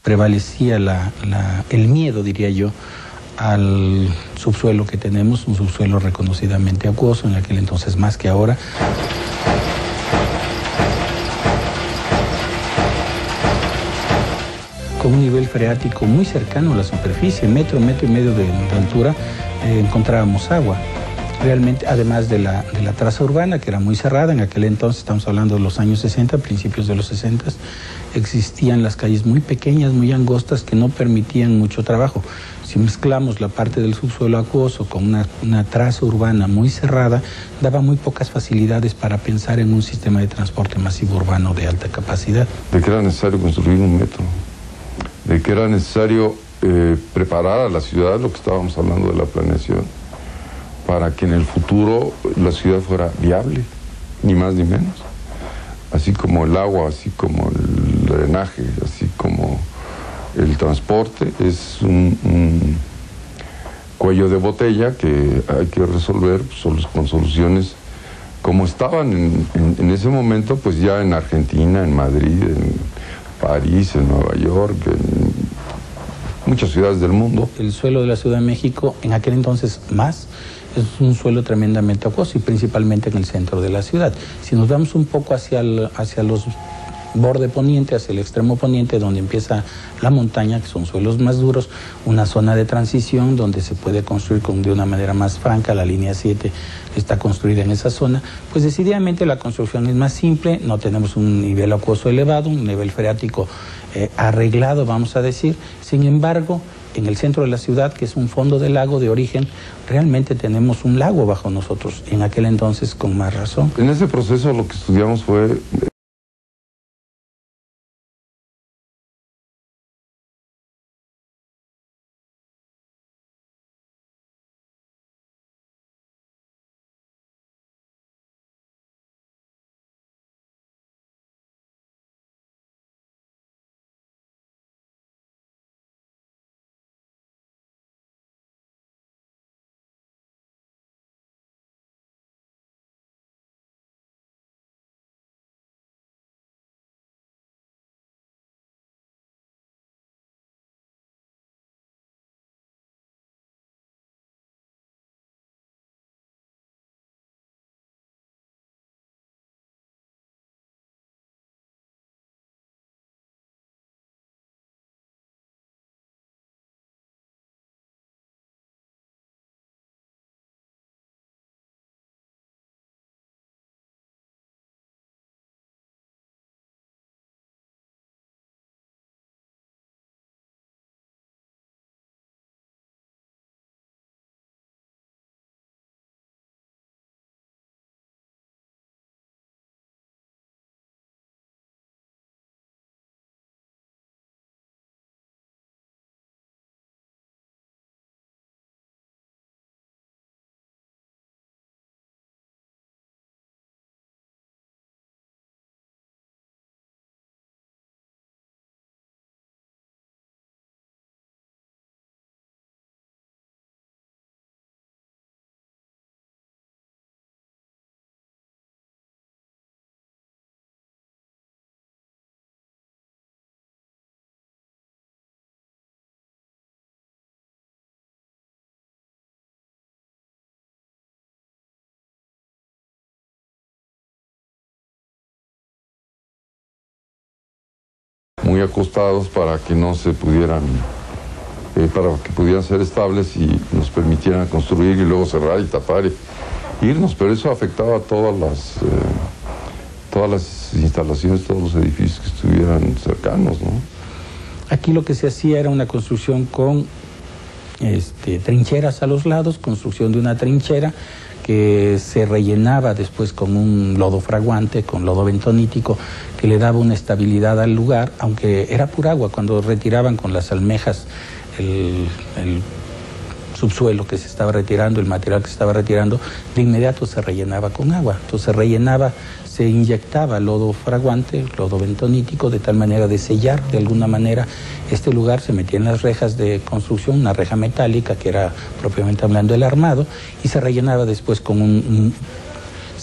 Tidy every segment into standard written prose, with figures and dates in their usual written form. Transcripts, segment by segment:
prevalecía el miedo, diría yo, al subsuelo que tenemos, un subsuelo reconocidamente acuoso, en aquel entonces más que ahora. Con un nivel freático muy cercano a la superficie, metro y medio de altura, encontrábamos agua. Realmente, además de la traza urbana, que era muy cerrada, en aquel entonces, estamos hablando de los años 60, principios de los 60, existían las calles muy pequeñas, muy angostas, que no permitían mucho trabajo. Si mezclamos la parte del subsuelo acuoso con una traza urbana muy cerrada, daba muy pocas facilidades para pensar en un sistema de transporte masivo urbano de alta capacidad. De que era necesario construir un metro, de que era necesario preparar a la ciudad, lo que estábamos hablando de la planeación, para que en el futuro la ciudad fuera viable, ni más ni menos. Así como el agua, así como el drenaje, así como el transporte, es un cuello de botella que hay que resolver con soluciones como estaban en ese momento, pues ya en Argentina, en Madrid, en París, en Nueva York, en muchas ciudades del mundo. El suelo de la Ciudad de México, en aquel entonces más, es un suelo tremendamente acuoso y principalmente en el centro de la ciudad. Si nos vamos un poco hacia los borde poniente, hacia el extremo poniente, donde empieza la montaña, que son suelos más duros, una zona de transición donde se puede construir de una manera más franca, la línea 7 está construida en esa zona, pues decididamente la construcción es más simple, no tenemos un nivel acuoso elevado, un nivel freático arreglado, vamos a decir. Sin embargo, en el centro de la ciudad, que es un fondo de lago de origen, realmente tenemos un lago bajo nosotros, en aquel entonces con más razón. En ese proceso lo que estudiamos fue muy acostados para que no se pudieran, para que pudieran ser estables y nos permitieran construir y luego cerrar y tapar y irnos, pero eso afectaba a todas las instalaciones, todos los edificios que estuvieran cercanos, ¿no? Aquí lo que se hacía era una construcción con trincheras a los lados, construcción de una trinchera que se rellenaba después con un lodo fraguante, con lodo bentonítico, que le daba una estabilidad al lugar, aunque era pura agua. Cuando retiraban con las almejas el subsuelo que se estaba retirando, el material que se estaba retirando, de inmediato se rellenaba con agua. Entonces se inyectaba lodo fraguante, lodo bentonítico, de tal manera de sellar de alguna manera este lugar. Se metía en las rejas de construcción, una reja metálica que era propiamente hablando el armado, y se rellenaba después con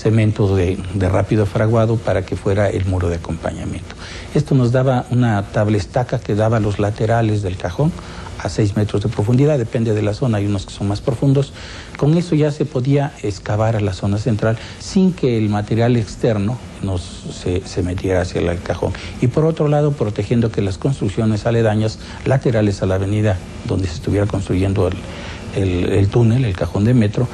cemento de rápido fraguado para que fuera el muro de acompañamiento. Esto nos daba una tabla estaca que daba los laterales del cajón a 6 metros de profundidad, depende de la zona, hay unos que son más profundos. Con eso ya se podía excavar a la zona central sin que el material externo se metiera hacia el cajón. Y por otro lado, protegiendo que las construcciones aledañas, laterales a la avenida donde se estuviera construyendo el túnel, el cajón de metro,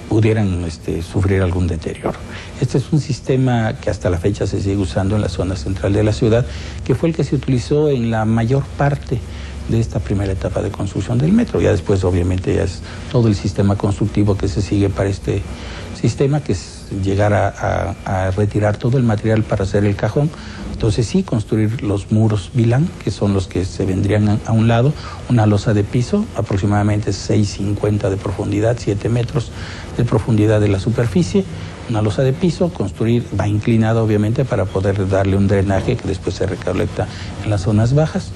pudieran sufrir algún deterioro. Este es un sistema que hasta la fecha se sigue usando en la zona central de la ciudad, que fue el que se utilizó en la mayor parte de esta primera etapa de construcción del metro. Ya después, obviamente, ya es todo el sistema constructivo que se sigue para este sistema, que es llegar a retirar todo el material para hacer el cajón. Entonces sí, construir los muros vilán, que son los que se vendrían a un lado, una losa de piso, aproximadamente 6,50 de profundidad, 7 metros de profundidad de la superficie, una losa de piso, construir, va inclinada obviamente para poder darle un drenaje que después se recolecta en las zonas bajas,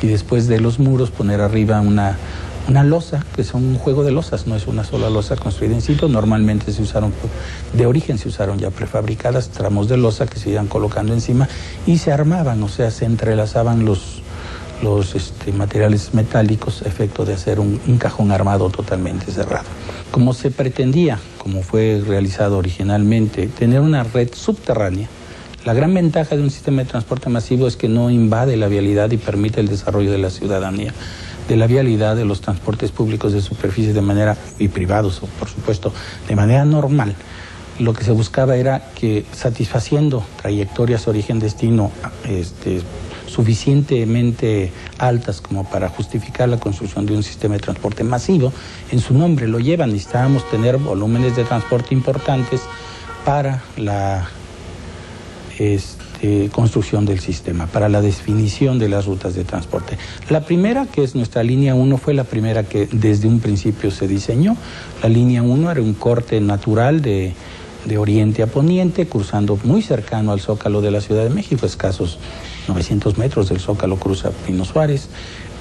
y después de los muros poner arriba una losa, que son un juego de losas, no es una sola losa construida in situ. Normalmente de origen se usaron ya prefabricadas, tramos de losa que se iban colocando encima y se armaban, o sea, se entrelazaban los materiales metálicos a efecto de hacer un cajón armado totalmente cerrado. Como se pretendía, como fue realizado originalmente, tener una red subterránea, la gran ventaja de un sistema de transporte masivo es que no invade la vialidad y permite el desarrollo de la ciudadanía, de la vialidad, de los transportes públicos de superficie y privados, por supuesto, de manera normal. Lo que se buscaba era que, satisfaciendo trayectorias origen-destino suficientemente altas como para justificar la construcción de un sistema de transporte masivo, en su nombre lo lleva, necesitábamos tener volúmenes de transporte importantes para la construcción del sistema, para la definición de las rutas de transporte. La primera, que es nuestra línea 1, fue la primera que desde un principio se diseñó. La línea 1 era un corte natural de oriente a poniente, cruzando muy cercano al Zócalo de la Ciudad de México, escasos 900 metros del Zócalo cruza Pino Suárez,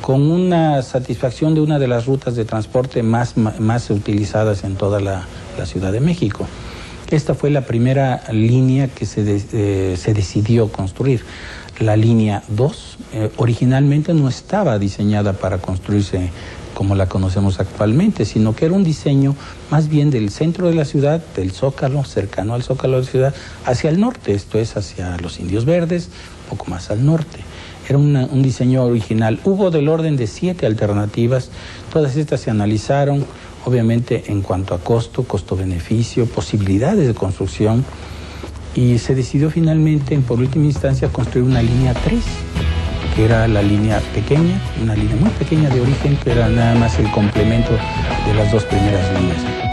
con una satisfacción de una de las rutas de transporte más utilizadas en toda la Ciudad de México. Esta fue la primera línea que se decidió construir. La línea 2 originalmente no estaba diseñada para construirse como la conocemos actualmente, sino que era un diseño más bien del centro de la ciudad, del Zócalo, cercano al Zócalo de la ciudad, hacia el norte, esto es hacia los Indios Verdes, un poco más al norte. Era un diseño original. Hubo del orden de 7 alternativas, todas estas se analizaron, obviamente en cuanto a costo-beneficio, posibilidades de construcción, y se decidió finalmente, por última instancia, construir una línea 3, que era la línea pequeña, una línea muy pequeña de origen, que era nada más el complemento de las 2 primeras líneas.